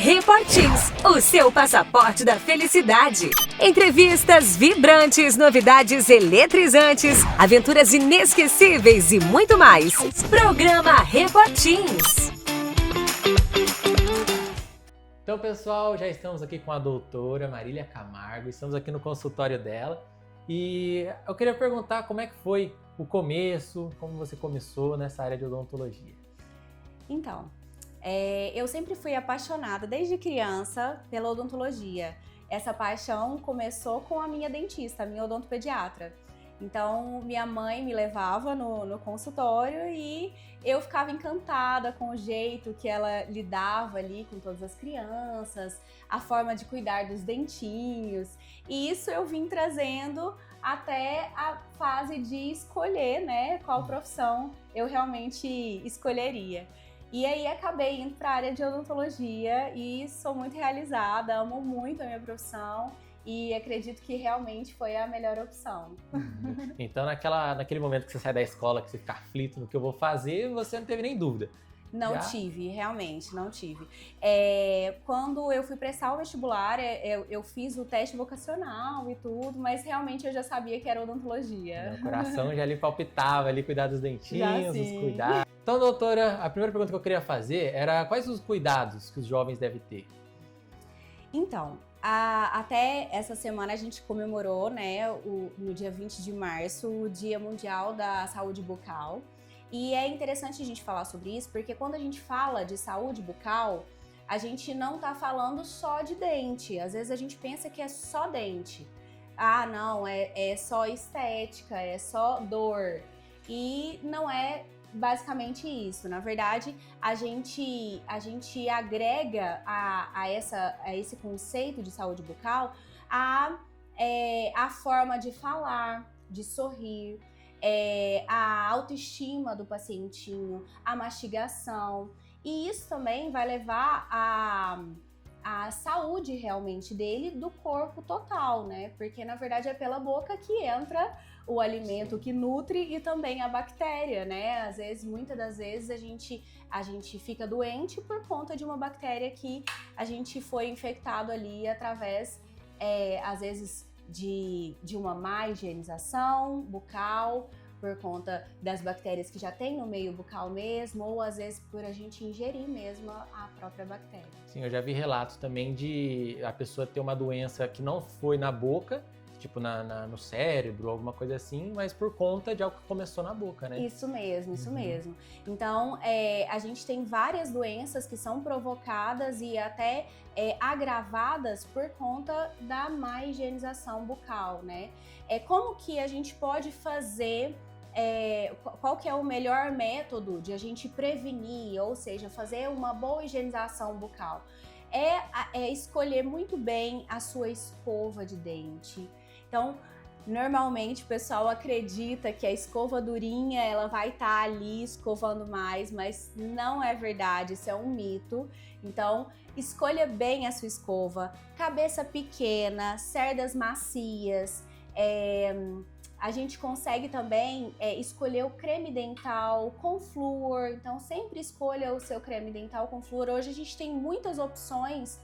Reportins, o seu passaporte da felicidade. Entrevistas vibrantes, novidades eletrizantes, aventuras inesquecíveis e muito mais. Programa Reportins. Então, pessoal, já estamos aqui com a doutora Marília Camargo, estamos aqui no consultório dela e eu queria perguntar como é que foi o começo, como você começou nessa área de odontologia. Então, eu sempre fui apaixonada desde criança pela odontologia. Essa paixão começou com a minha dentista, a minha odontopediatra. Então, minha mãe me levava no consultório e eu ficava encantada com o jeito que ela lidava ali com todas as crianças, a forma de cuidar dos dentinhos. E isso eu vim trazendo até a fase de escolher, né, qual profissão eu realmente escolheria. E aí acabei indo para a área de odontologia e sou muito realizada, amo muito a minha profissão e acredito que realmente foi a melhor opção. Então, naquele momento que você sai da escola, que você fica aflito no que eu vou fazer, você não teve nem dúvida. Não tive, realmente, não tive. Quando eu fui prestar o vestibular, eu fiz o teste vocacional e tudo, mas realmente eu já sabia que era odontologia. O coração já ali palpitava, ali cuidar dos dentinhos, Já, os sim. cuidados. Então, doutora, a primeira pergunta que eu queria fazer era quais os cuidados que os jovens devem ter? Então, até essa semana a gente comemorou, né, no dia 20 de março, o Dia Mundial da Saúde Bucal. E é interessante a gente falar sobre isso, porque quando a gente fala de saúde bucal, a gente não tá falando só de dente. Às vezes a gente pensa que é só dente. Ah, não, é só estética, é só dor. E não é basicamente isso. Na verdade, a gente agrega a esse conceito de saúde bucal a forma de falar, de sorrir, a autoestima do pacientinho, a mastigação. E isso também vai levar a saúde realmente dele, do corpo total, né? Porque na verdade é pela boca que entra o alimento que nutre e também a bactéria, né? Às vezes, muitas das vezes a gente fica doente por conta de uma bactéria que a gente foi infectado ali através, às vezes, de uma má higienização bucal, por conta das bactérias que já tem no meio bucal mesmo, ou às vezes por a gente ingerir mesmo a própria bactéria. Sim, eu já vi relatos também de a pessoa ter uma doença que não foi na boca, tipo no cérebro, alguma coisa assim, mas por conta de algo que começou na boca, né? Isso mesmo. Então, a gente tem várias doenças que são provocadas e até agravadas por conta da má higienização bucal, né? Como que a gente pode fazer, qual que é o melhor método de a gente prevenir, ou seja, fazer uma boa higienização bucal? É escolher muito bem a sua escova de dente. Então, normalmente o pessoal acredita que a escova durinha ela vai estar ali escovando mais, mas não é verdade, isso é um mito. Então, escolha bem a sua escova, cabeça pequena, cerdas macias. A gente consegue também escolher o creme dental com flúor, então sempre escolha o seu creme dental com flúor. Hoje a gente tem muitas opções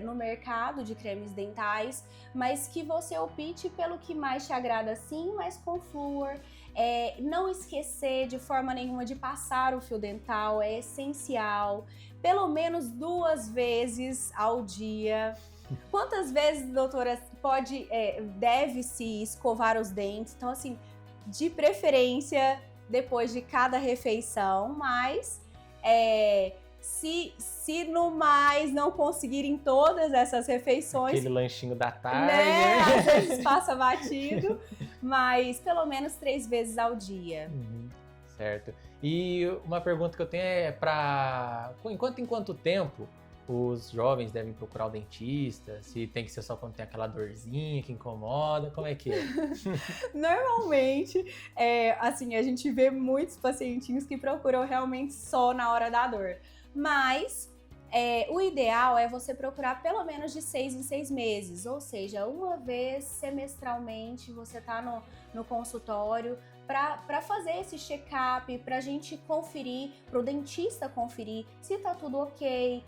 no mercado de cremes dentais, mas que você opte pelo que mais te agrada, sim, mas com flúor. Não esquecer de forma nenhuma de passar o fio dental, é essencial, pelo menos 2 vezes ao dia. Quantas vezes, doutora, deve-se escovar os dentes? Então, assim, de preferência depois de cada refeição, mas se no mais não conseguirem todas essas refeições, aquele lanchinho da tarde, né? Às vezes passa batido, mas pelo menos 3 vezes ao dia. Certo. E uma pergunta que eu tenho é em quanto tempo os jovens devem procurar o dentista? Se tem que ser só quando tem aquela dorzinha que incomoda, como é que é? Normalmente, assim, a gente vê muitos pacientinhos que procuram realmente só na hora da dor. Mas o ideal é você procurar pelo menos de 6 em 6 meses, ou seja, uma vez semestralmente você tá no consultório para fazer esse check-up, para a gente conferir, para o dentista conferir se tá tudo ok,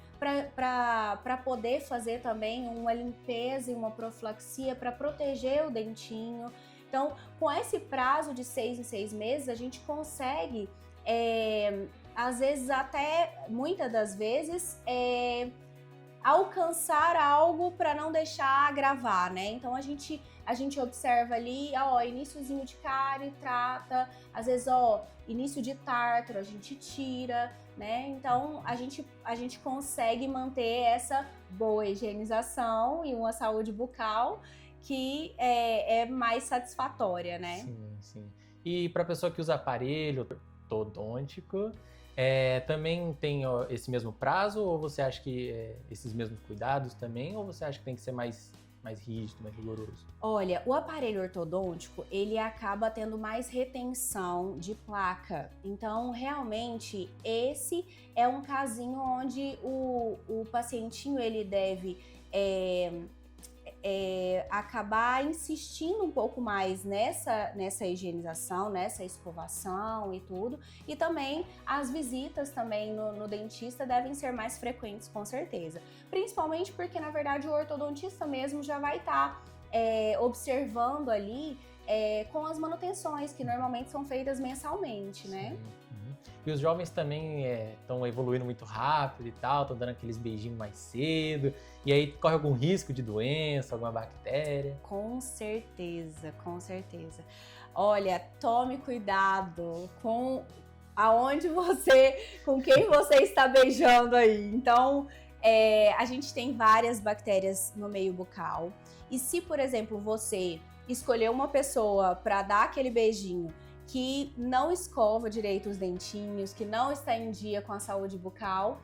para poder fazer também uma limpeza e uma profilaxia para proteger o dentinho. Então, com esse prazo de 6 em 6 meses, a gente consegue, às vezes até, muitas das vezes, alcançar algo para não deixar agravar, né? Então a gente observa ali, iniciozinho de cárie, trata, às vezes, início de tártaro, a gente tira, né? Então a gente consegue manter essa boa higienização e uma saúde bucal que é mais satisfatória, né? Sim, sim. E para pessoa que usa aparelho ortodôntico, também tem esse mesmo prazo, ou você acha que esses mesmos cuidados também, ou você acha que tem que ser mais rígido, mais rigoroso? Olha, o aparelho ortodôntico, ele acaba tendo mais retenção de placa. Então, realmente, esse é um casinho onde o pacientinho, ele deve acabar insistindo um pouco mais nessa higienização, nessa escovação e tudo. E também as visitas também no dentista devem ser mais frequentes, com certeza. Principalmente porque, na verdade, o ortodontista mesmo já vai estar observando ali com as manutenções, que normalmente são feitas mensalmente, né? Uhum. E os jovens também estão evoluindo muito rápido e tal, estão dando aqueles beijinhos mais cedo, e aí corre algum risco de doença, alguma bactéria? Com certeza, com certeza. Olha, tome cuidado com com quem você está beijando aí. Então, a gente tem várias bactérias no meio bucal, e se, por exemplo, você escolher uma pessoa para dar aquele beijinho que não escova direito os dentinhos, que não está em dia com a saúde bucal,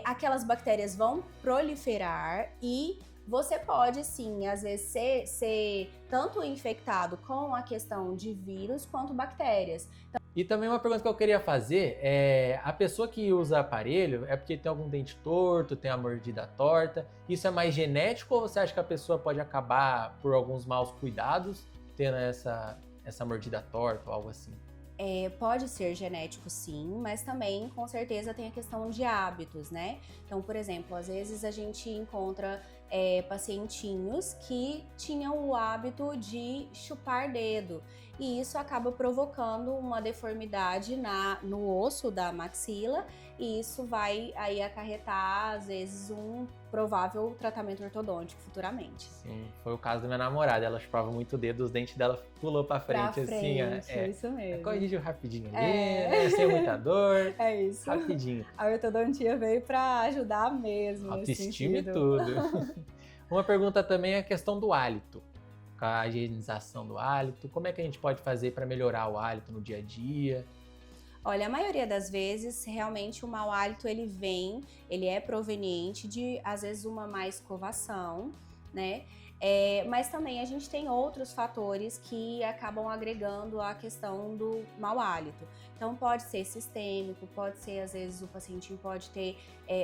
aquelas bactérias vão proliferar e você pode, sim, às vezes ser tanto infectado com a questão de vírus quanto bactérias. E também uma pergunta que eu queria fazer a pessoa que usa aparelho é porque tem algum dente torto, tem a mordida torta, isso é mais genético ou você acha que a pessoa pode acabar, por alguns maus cuidados, tendo essa mordida torta ou algo assim? Pode ser genético, sim, mas também, com certeza, tem a questão de hábitos, né? Então, por exemplo, às vezes a gente encontra pacientinhos que tinham o hábito de chupar dedo, e isso acaba provocando uma deformidade no osso da maxila, e isso vai aí acarretar, às vezes, um provável tratamento ortodôntico futuramente. Sim, foi o caso da minha namorada, ela chupava muito o dedo, os dentes dela pulou pra frente, assim, isso mesmo. Corrigiu rapidinho ali, sem muita dor. É isso. Rapidinho. A ortodontia veio pra ajudar mesmo. Autoestima e tudo. Uma pergunta também é a questão do hálito, a higienização do hálito. Como é que a gente pode fazer para melhorar o hálito no dia a dia? Olha, a maioria das vezes, realmente o mau hálito ele é proveniente de, às vezes, uma má escovação, né? Mas também a gente tem outros fatores que acabam agregando a questão do mau hálito. Então pode ser sistêmico, pode ser, às vezes, o paciente pode ter,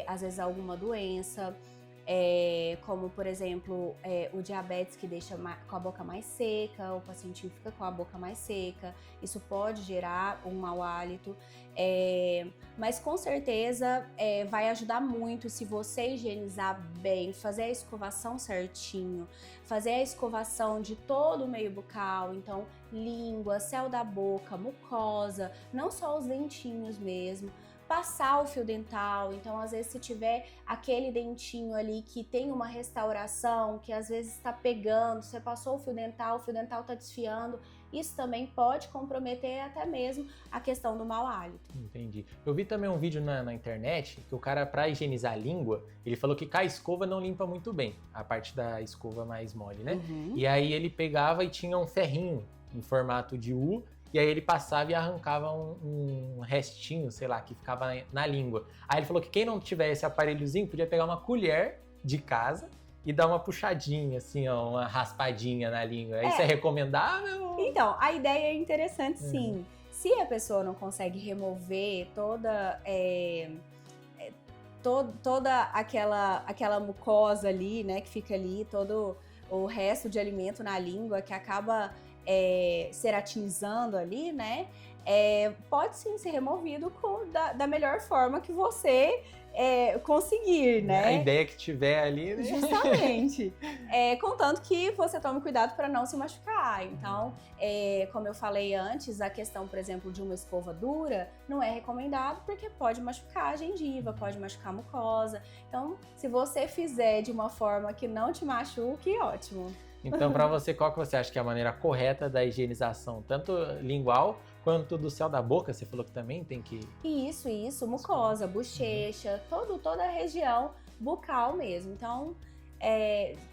às vezes, alguma doença, como, por exemplo, o diabetes, que deixa com a boca mais seca, o paciente fica com a boca mais seca, isso pode gerar um mau hálito, mas com certeza vai ajudar muito se você higienizar bem, fazer a escovação certinho, fazer a escovação de todo o meio bucal, então língua, céu da boca, mucosa, não só os dentinhos mesmo, passar o fio dental. Então, às vezes, se tiver aquele dentinho ali que tem uma restauração, que às vezes está pegando, você passou o fio dental está desfiando, isso também pode comprometer até mesmo a questão do mau hálito. Entendi. Eu vi também um vídeo na internet que o cara, para higienizar a língua, ele falou que com a escova não limpa muito bem, a parte da escova mais mole, né? Uhum. E aí ele pegava e tinha um ferrinho em formato de U, e aí ele passava e arrancava um restinho, sei lá, que ficava na língua. Aí ele falou que quem não tiver esse aparelhozinho podia pegar uma colher de casa e dar uma puxadinha, assim, ó, uma raspadinha na língua. Isso é recomendável? Então, a ideia é interessante, sim. Se a pessoa não consegue remover toda aquela mucosa ali, né, que fica ali, todo o resto de alimento na língua, que acaba ceratinizando ali, né? Pode sim ser removido da melhor forma que você conseguir, né? A ideia que tiver ali, né? Justamente. Contanto que você tome cuidado para não se machucar. Então, como eu falei antes, a questão, por exemplo, de uma escova dura não é recomendado porque pode machucar a gengiva, pode machucar a mucosa. Então, se você fizer de uma forma que não te machuque, ótimo. Então, para você, qual que você acha que é a maneira correta da higienização, tanto lingual quanto do céu da boca? Você falou que também tem que... Isso, mucosa, bochecha, toda a região bucal mesmo. Então,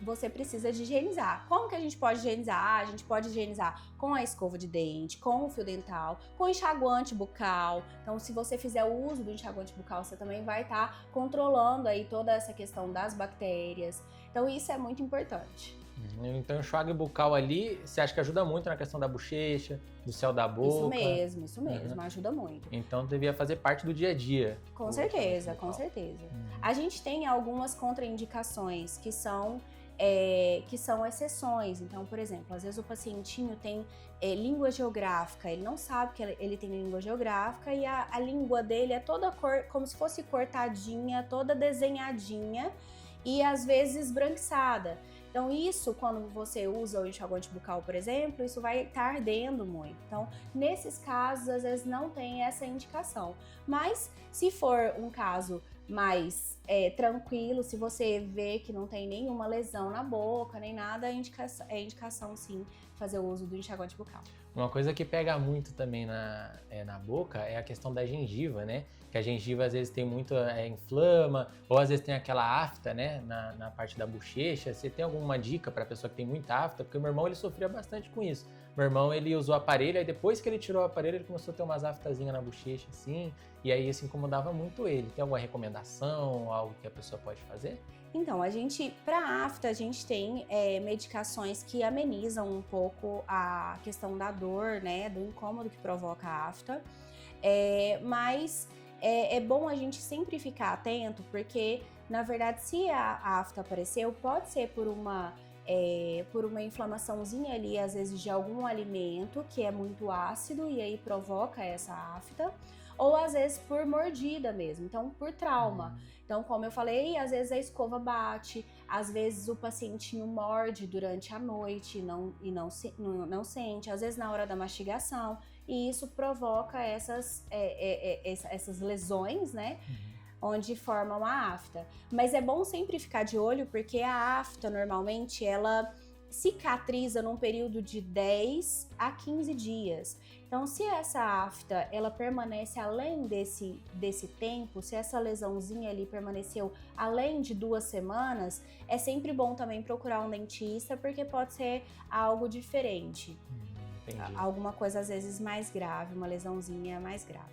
você precisa de higienizar. Como que a gente pode higienizar? A gente pode higienizar com a escova de dente, com o fio dental, com enxaguante bucal. Então, se você fizer o uso do enxaguante bucal, você também vai estar controlando aí toda essa questão das bactérias. Então, isso é muito importante. Então, o enxágue bucal ali, você acha que ajuda muito na questão da bochecha, do céu da boca? Isso mesmo, ajuda muito. Então, devia fazer parte do dia a dia. Com certeza. A gente tem algumas contraindicações que são exceções. Então, por exemplo, às vezes o pacientinho tem língua geográfica, ele não sabe que ele tem língua geográfica e a língua dele é toda como se fosse cortadinha, toda desenhadinha e às vezes esbranquiçada. Então isso, quando você usa o enxaguante bucal, por exemplo, isso vai estar ardendo muito. Então, nesses casos, às vezes não tem essa indicação. Mas, se for um caso mais tranquilo, se você vê que não tem nenhuma lesão na boca, nem nada, é indicação sim, fazer o uso do enxaguante bucal. Uma coisa que pega muito também na boca é a questão da gengiva, né? Que a gengiva às vezes tem muito, inflama, ou às vezes tem aquela afta, né? Na parte da bochecha. Você tem alguma dica para pessoa que tem muita afta? Porque o meu irmão, ele sofria bastante com isso. Meu irmão, ele usou o aparelho, aí depois que ele tirou o aparelho, ele começou a ter umas aftazinhas na bochecha, assim, e aí isso incomodava muito ele. Tem alguma recomendação, algo que a pessoa pode fazer? Então, para afta, a gente tem medicações que amenizam um pouco a questão da dor, né, do incômodo que provoca a afta, mas é bom a gente sempre ficar atento, porque, na verdade, se a afta apareceu, pode ser por uma inflamaçãozinha ali, às vezes, de algum alimento que é muito ácido e aí provoca essa afta, ou às vezes por mordida mesmo, então por trauma. Então, como eu falei, às vezes a escova bate, às vezes o pacientinho morde durante a noite e não sente, às vezes na hora da mastigação, e isso provoca essas lesões, né? Onde formam a afta. Mas é bom sempre ficar de olho, porque a afta, normalmente, ela cicatriza num período de 10 a 15 dias. Então, se essa afta, ela permanece além desse tempo, se essa lesãozinha ali permaneceu além de 2 semanas, é sempre bom também procurar um dentista, porque pode ser algo diferente. Entendi. Alguma coisa, às vezes, mais grave, uma lesãozinha mais grave.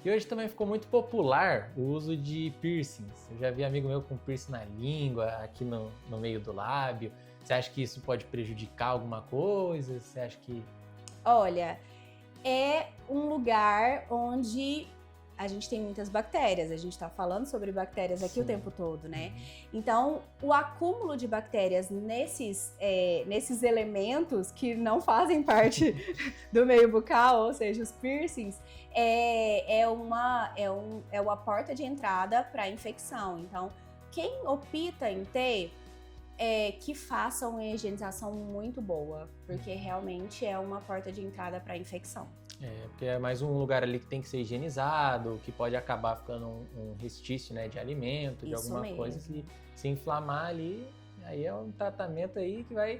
E hoje também ficou muito popular o uso de piercings. Eu já vi amigo meu com piercing na língua, aqui no meio do lábio. Você acha que isso pode prejudicar alguma coisa? Você acha que... Olha, é um lugar onde a gente tem muitas bactérias. A gente está falando sobre bactérias aqui o tempo todo, né? Então, o acúmulo de bactérias nesses elementos que não fazem parte do meio bucal, ou seja, os piercings, é uma porta de entrada para a infecção. Então, quem opta em ter, que faça uma higienização muito boa, porque realmente é uma porta de entrada para a infecção. Porque é mais um lugar ali que tem que ser higienizado, que pode acabar ficando um restício, né, de alimento, de alguma coisa que se inflamar ali, aí é um tratamento aí que a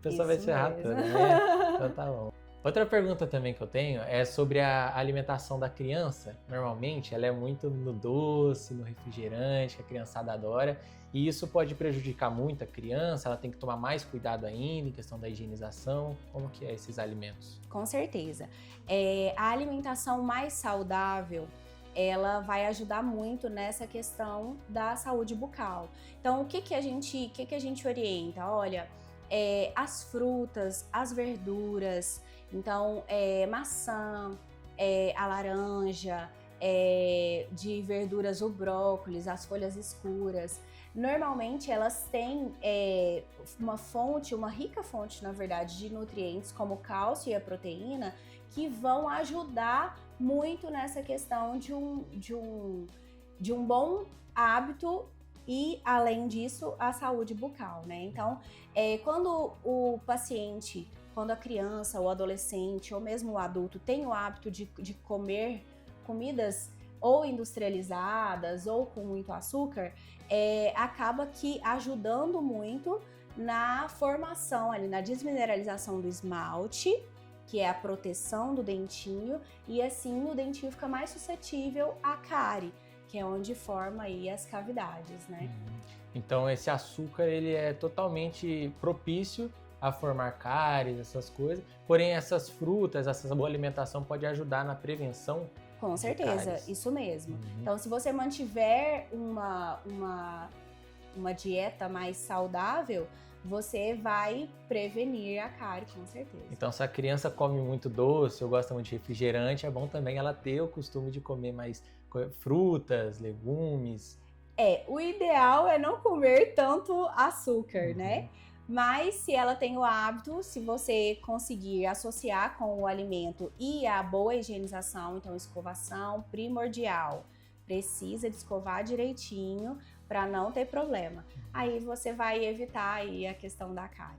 pessoa vai se ferrar toda, né? Então tá bom. Outra pergunta também que eu tenho é sobre a alimentação da criança. Normalmente ela é muito no doce, no refrigerante, que a criançada adora, e isso pode prejudicar muito a criança, ela tem que tomar mais cuidado ainda em questão da higienização. Como que é esses alimentos? Com certeza. A alimentação mais saudável, ela vai ajudar muito nessa questão da saúde bucal. Então, o que a gente orienta? Olha, as frutas, as verduras, então maçã, a laranja, de verduras, o brócolis, as folhas escuras. Normalmente elas têm uma rica fonte, na verdade, de nutrientes como o cálcio e a proteína, que vão ajudar muito nessa questão de um bom hábito e, além disso, a saúde bucal, né? Então, quando o paciente, quando a criança, o adolescente ou mesmo o adulto tem o hábito de comer comidas ou industrializadas ou com muito açúcar, acaba que ajudando muito na formação, ali, na desmineralização do esmalte, que é a proteção do dentinho, e assim o dentinho fica mais suscetível à cárie, que é onde forma aí as cavidades, né? Então esse açúcar, ele é totalmente propício a formar cáries, essas coisas, porém essas frutas, essa boa alimentação pode ajudar na prevenção. Com certeza, cáries. isso mesmo. Então, se você mantiver uma dieta mais saudável, você vai prevenir a cárie, com certeza. Então, se a criança come muito doce ou gosta muito de refrigerante, é bom também ela ter o costume de comer mais frutas, legumes. O ideal é não comer tanto açúcar, né? Mas se ela tem o hábito, se você conseguir associar com o alimento e a boa higienização, então escovação primordial, precisa de escovar direitinho para não ter problema. Aí você vai evitar aí a questão da cárie.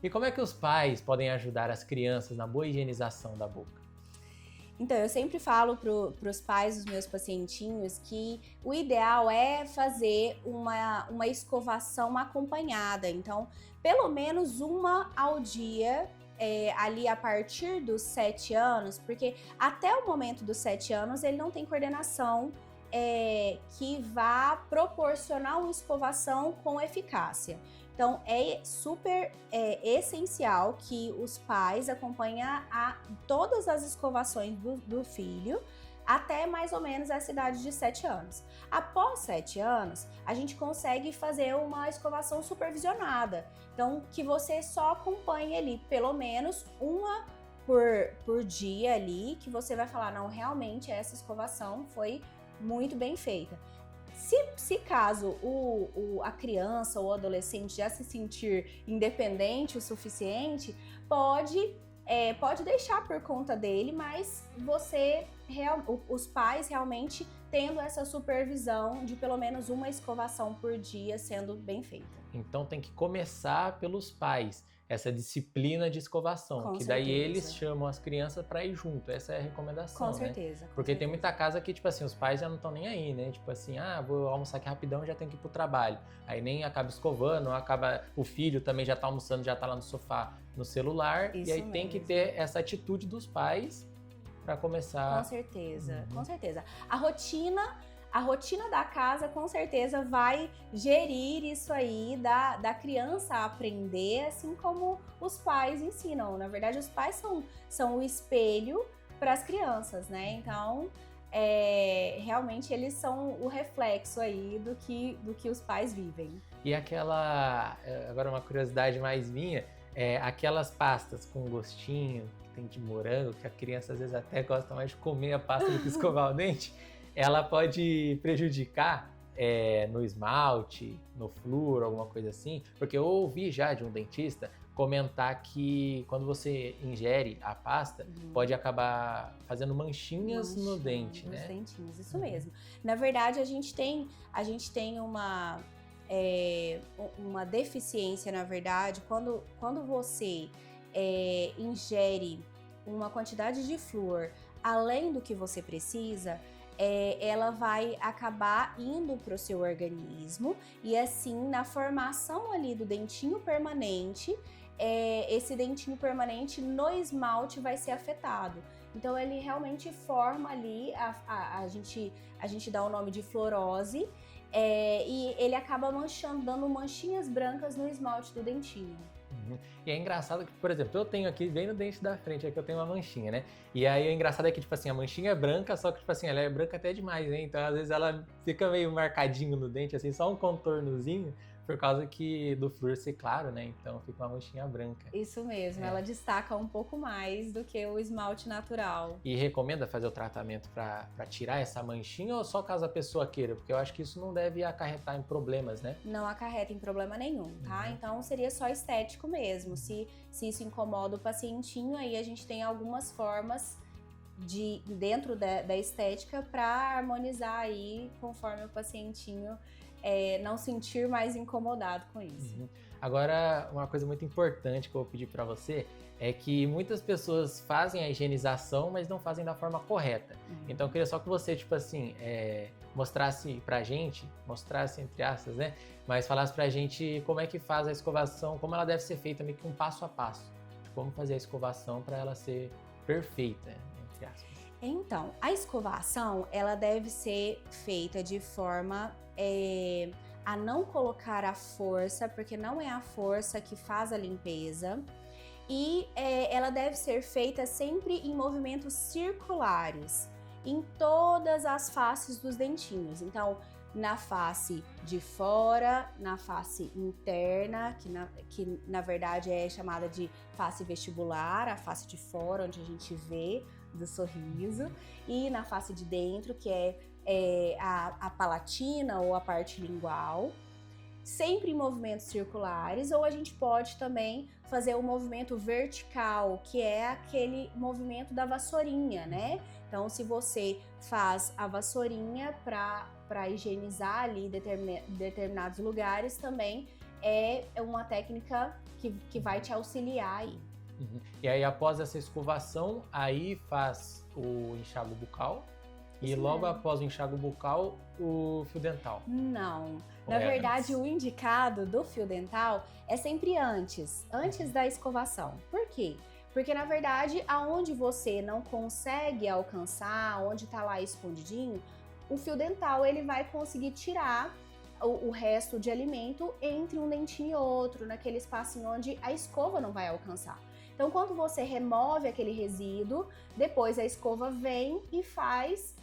E como é que os pais podem ajudar as crianças na boa higienização da boca? Então, eu sempre falo para os pais dos meus pacientinhos que o ideal é fazer uma escovação acompanhada. Então, pelo menos uma ao dia, ali a partir dos 7 anos, porque até o momento dos 7 anos ele não tem coordenação que vá proporcionar uma escovação com eficácia. Então, é super essencial que os pais acompanhem todas as escovações do filho até mais ou menos essa idade de 7 anos. Após 7 anos, a gente consegue fazer uma escovação supervisionada. Então, que você só acompanhe ali pelo menos uma por dia ali, que você vai falar, não, realmente essa escovação foi muito bem feita. Se caso a criança ou o adolescente já se sentir independente o suficiente, pode deixar por conta dele, mas os pais realmente tendo essa supervisão de pelo menos uma escovação por dia sendo bem feita. Então tem que começar pelos pais, essa disciplina de escovação, Com que certeza. daí eles chamam as crianças para ir junto, essa é a recomendação, Com né? certeza. Porque tem muita casa que, tipo assim, os pais já não estão nem aí, né? Tipo assim, vou almoçar aqui rapidão e já tenho que ir pro trabalho. Aí nem acaba escovando, o filho também já tá almoçando, já tá lá no sofá, no celular. Isso e aí mesmo. tem que ter essa atitude dos pais para começar. Com certeza, com certeza. A rotina da casa, com certeza, vai gerir isso aí da criança aprender, assim como os pais ensinam. Na verdade, os pais são o espelho para as crianças, né? Então, realmente, eles são o reflexo aí do que os pais vivem. E agora uma curiosidade mais minha, aquelas pastas com gostinho, que tem de morango, que a criança às vezes até gosta mais de comer a pasta do que escovar o dente, ela pode prejudicar no esmalte, no flúor, alguma coisa assim, porque eu ouvi já de um dentista comentar que quando você ingere a pasta, pode acabar fazendo manchinhas no dente, nos né? dentinhos, isso mesmo. Na verdade, a gente tem uma deficiência, na verdade, quando você ingere uma quantidade de flúor além do que você precisa, ela vai acabar indo para o seu organismo e assim na formação ali do dentinho permanente, esse dentinho permanente no esmalte vai ser afetado. Então ele realmente forma ali, a gente dá o nome de fluorose, e ele acaba manchando, dando manchinhas brancas no esmalte do dentinho. E é engraçado que, por exemplo, eu tenho aqui, bem no dente da frente, aqui eu tenho uma manchinha, né? E aí o engraçado é que, tipo assim, a manchinha é branca, só que, tipo assim, ela é branca até demais, né? Então, às vezes ela fica meio marcadinho no dente, assim, só um contornozinho, por causa do flúor ser claro, né? Então fica uma manchinha branca. Isso mesmo, ela destaca um pouco mais do que o esmalte natural. E recomenda fazer o tratamento para tirar essa manchinha ou só caso a pessoa queira? Porque eu acho que isso não deve acarretar em problemas, né? Não acarreta em problema nenhum, tá? Então seria só estético mesmo. Se isso incomoda o pacientinho, aí a gente tem algumas formas dentro da estética para harmonizar aí conforme o pacientinho não sentir mais incomodado com isso. Agora, uma coisa muito importante que eu vou pedir para você é que muitas pessoas fazem a higienização, mas não fazem da forma correta. Então, eu queria só que você, tipo assim, mostrasse pra gente, mostrasse entre aspas, né? Mas falasse pra gente como é que faz a escovação, como ela deve ser feita, meio que um passo a passo. Como fazer a escovação para ela ser perfeita, entre aspas. Então, a escovação, ela deve ser feita de forma a não colocar a força, porque não é a força que faz a limpeza. E ela deve ser feita sempre em movimentos circulares, em todas as faces dos dentinhos. Então, na face de fora, na face interna, que na verdade é chamada de face vestibular, a face de fora, onde a gente vê do sorriso, e na face de dentro, que é a palatina ou a parte lingual, sempre em movimentos circulares, ou a gente pode também fazer o movimento vertical, que é aquele movimento da vassourinha, né? Então, se você faz a vassourinha para higienizar ali determinados lugares, também é uma técnica que vai te auxiliar aí. E aí, após essa escovação, aí faz o enxágue bucal. E logo após o enxágue bucal, o fio dental. Não. Na verdade, o indicado do fio dental é sempre antes da escovação. Por quê? Porque, na verdade, aonde você não consegue alcançar, onde está lá escondidinho, o fio dental ele vai conseguir tirar o resto de alimento entre um dentinho e outro, naquele espacinho onde a escova não vai alcançar. Então, quando você remove aquele resíduo, depois a escova vem e faz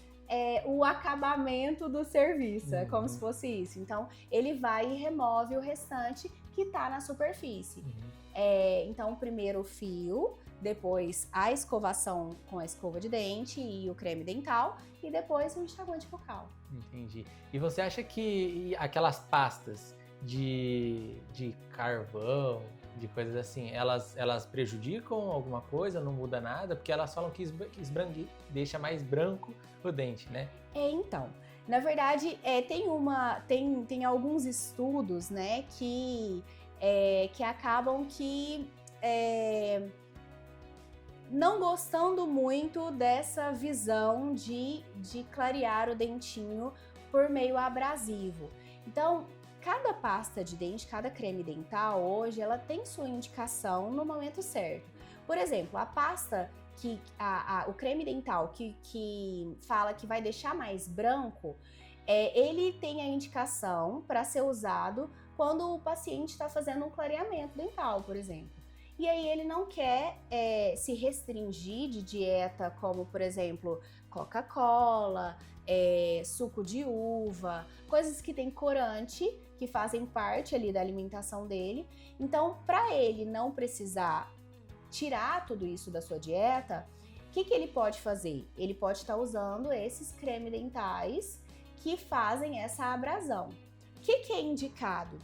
o acabamento do serviço, é como se fosse isso. Então, ele vai e remove o restante que está na superfície. Então, primeiro o fio, depois a escovação com a escova de dente e o creme dental, e depois o enxaguante bucal. Entendi. E você acha que aquelas pastas de carvão, de coisas assim, elas prejudicam alguma coisa, não muda nada? Porque elas falam que deixa mais branco o dente, né? Então, na verdade, tem alguns estudos, né, que acabam não gostando muito dessa visão de clarear o dentinho por meio abrasivo. Então, cada pasta de dente, cada creme dental, hoje, ela tem sua indicação no momento certo. Por exemplo, a pasta, o creme dental que fala que vai deixar mais branco, ele tem a indicação para ser usado quando o paciente está fazendo um clareamento dental, por exemplo. E aí ele não quer se restringir de dieta como, por exemplo, Coca-Cola, suco de uva, coisas que tem corante, que fazem parte ali da alimentação dele. Então, para ele não precisar tirar tudo isso da sua dieta, o que ele pode fazer? Ele pode estar usando esses cremes dentais que fazem essa abrasão. O que é indicado?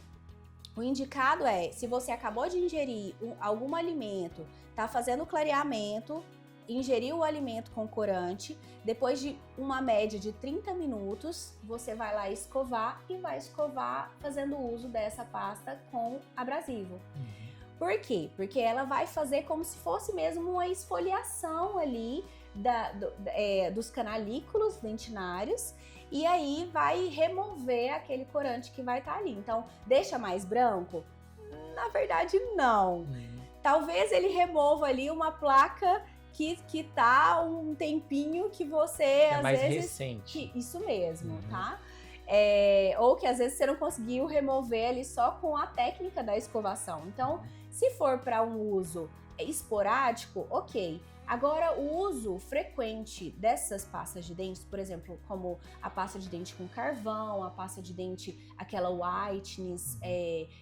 O indicado se você acabou de ingerir algum alimento, está fazendo clareamento, ingeriu o alimento com corante, depois de uma média de 30 minutos, você vai lá escovar e vai escovar fazendo uso dessa pasta com abrasivo. Por quê? Porque ela vai fazer como se fosse mesmo uma esfoliação ali dos canalículos dentinários, e aí vai remover aquele corante que vai estar ali. Então, deixa mais branco? Na verdade, não. Talvez ele remova ali uma placa que tá um tempinho que você, às mais vezes... recente. Isso mesmo, tá? Ou que às vezes você não conseguiu remover ali só com a técnica da escovação. Então, se for para um uso esporádico, ok. Agora, o uso frequente dessas pastas de dentes, por exemplo, como a pasta de dente com carvão, a pasta de dente, aquela Whiteness,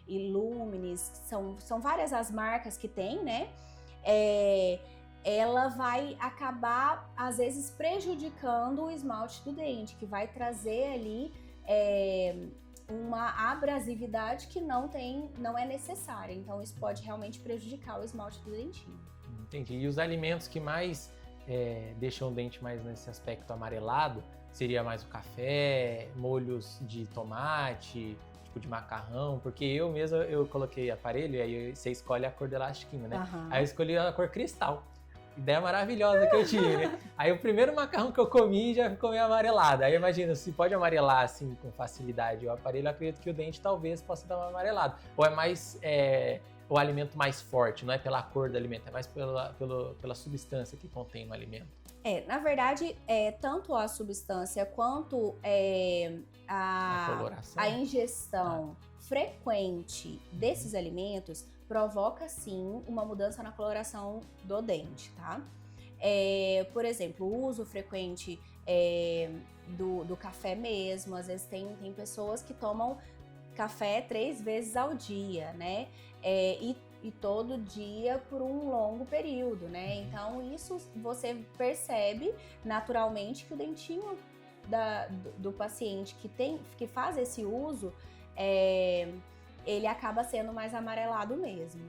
Illuminis, são várias as marcas que tem, né? Ela vai acabar, às vezes, prejudicando o esmalte do dente, que vai trazer ali uma abrasividade que não é necessária. Então, isso pode realmente prejudicar o esmalte do dentinho. Entendi. E os alimentos que mais deixam o dente mais nesse aspecto amarelado, seria mais o café, molhos de tomate, tipo de macarrão, porque eu mesmo, eu coloquei aparelho e aí você escolhe a cor do elastiquinho, né? Uhum. Aí eu escolhi a cor cristal. Ideia maravilhosa que eu tive, né? Aí o primeiro macarrão que eu comi já ficou meio amarelado. Aí imagina, se pode amarelar assim com facilidade o aparelho, eu acredito que o dente talvez possa dar uma amarelada. Ou é mais o alimento mais forte, não é pela cor do alimento, é mais pela substância que contém no alimento. Na verdade, tanto a substância quanto a ingestão frequente desses alimentos provoca, sim, uma mudança na coloração do dente, tá? Por exemplo, o uso frequente do café mesmo. Às vezes tem pessoas que tomam café 3 vezes ao dia, né? E todo dia por um longo período, né? Então, isso você percebe naturalmente que o dentinho do paciente que faz esse uso, ele acaba sendo mais amarelado mesmo.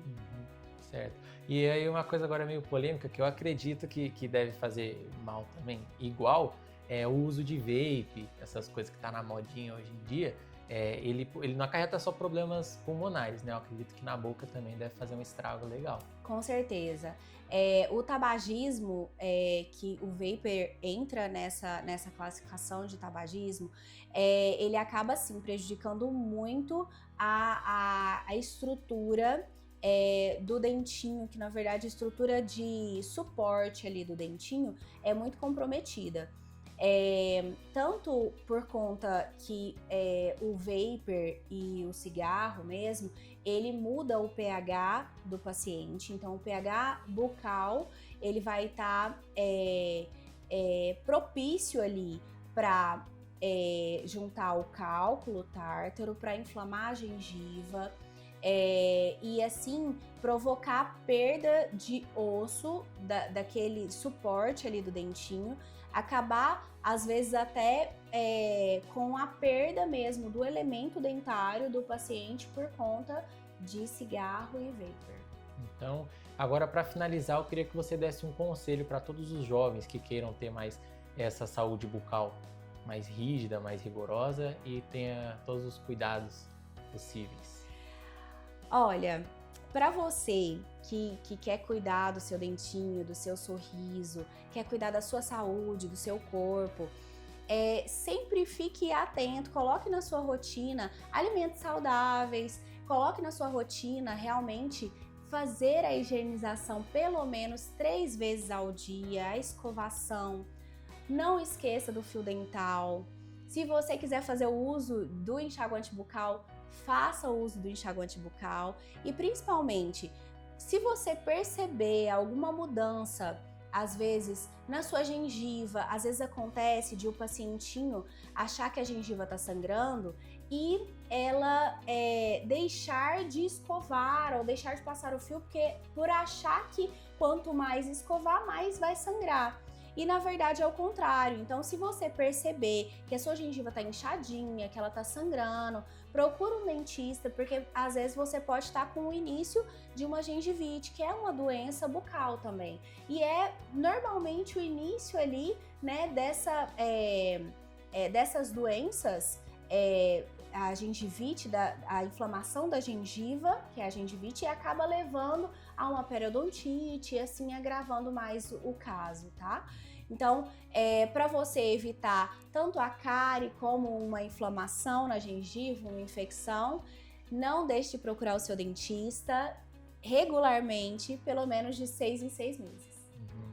Certo. E aí uma coisa agora meio polêmica, que eu acredito que deve fazer mal também, igual, é o uso de vape, essas coisas que tá na modinha hoje em dia. Ele não acarreta só problemas pulmonares, né? Eu acredito que na boca também deve fazer um estrago legal. Com certeza. O tabagismo, que o vapor entra nessa classificação de tabagismo, ele acaba, sim, prejudicando muito a estrutura do dentinho, que na verdade a estrutura de suporte ali do dentinho é muito comprometida. Tanto por conta que o vapor e o cigarro mesmo, ele muda o pH do paciente. Então, o pH bucal, ele vai estar propício ali para juntar o cálculo tártaro, para inflamar a gengiva, e assim provocar perda de osso daquele suporte ali do dentinho, acabar às vezes até com a perda mesmo do elemento dentário do paciente por conta de cigarro e vapor. Então, agora para finalizar, eu queria que você desse um conselho para todos os jovens que queiram ter mais essa saúde bucal mais rígida, mais rigorosa e tenha todos os cuidados possíveis. Olha, para você que quer cuidar do seu dentinho, do seu sorriso, quer cuidar da sua saúde, do seu corpo, sempre fique atento, coloque na sua rotina alimentos saudáveis, coloque na sua rotina realmente fazer a higienização pelo menos 3 vezes ao dia, a escovação. Não esqueça do fio dental. Se você quiser fazer o uso do enxaguante bucal, faça o uso do enxaguante bucal. E principalmente, se você perceber alguma mudança, às vezes na sua gengiva, às vezes acontece de o pacientinho achar que a gengiva está sangrando e ela deixar de escovar ou deixar de passar o fio, porque por achar que quanto mais escovar, mais vai sangrar. E na verdade é o contrário. Então, se você perceber que a sua gengiva tá inchadinha, que ela tá sangrando, procura um dentista, porque às vezes você pode estar com o início de uma gengivite, que é uma doença bucal também. E normalmente o início ali, né, dessas doenças, a gengivite, a inflamação da gengiva, que é a gengivite, e acaba levando a uma periodontite e assim agravando mais o caso, tá? Então, para você evitar tanto a cárie como uma inflamação na gengiva, uma infecção, não deixe de procurar o seu dentista regularmente, pelo menos de 6 em 6 meses.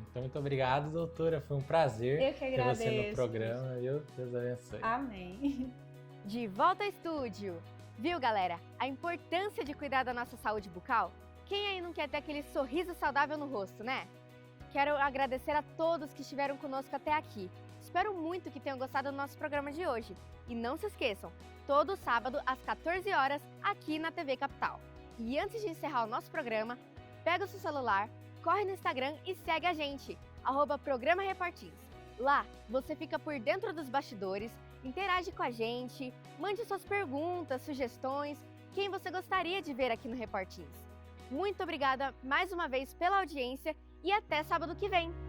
Então, muito obrigado, doutora. Foi um prazer Eu que agradeço, ter você no programa, viu? Deus abençoe. Amém. De volta ao estúdio! Viu, galera? A importância de cuidar da nossa saúde bucal? Quem aí não quer ter aquele sorriso saudável no rosto, né? Quero agradecer a todos que estiveram conosco até aqui. Espero muito que tenham gostado do nosso programa de hoje. E não se esqueçam, todo sábado às 14 horas aqui na TV Capital. E antes de encerrar o nosso programa, pega o seu celular, corre no Instagram e segue a gente, @Programa Repartins. Lá você fica por dentro dos bastidores, interage com a gente, mande suas perguntas, sugestões, quem você gostaria de ver aqui no Repartins. Muito obrigada mais uma vez pela audiência e até sábado que vem!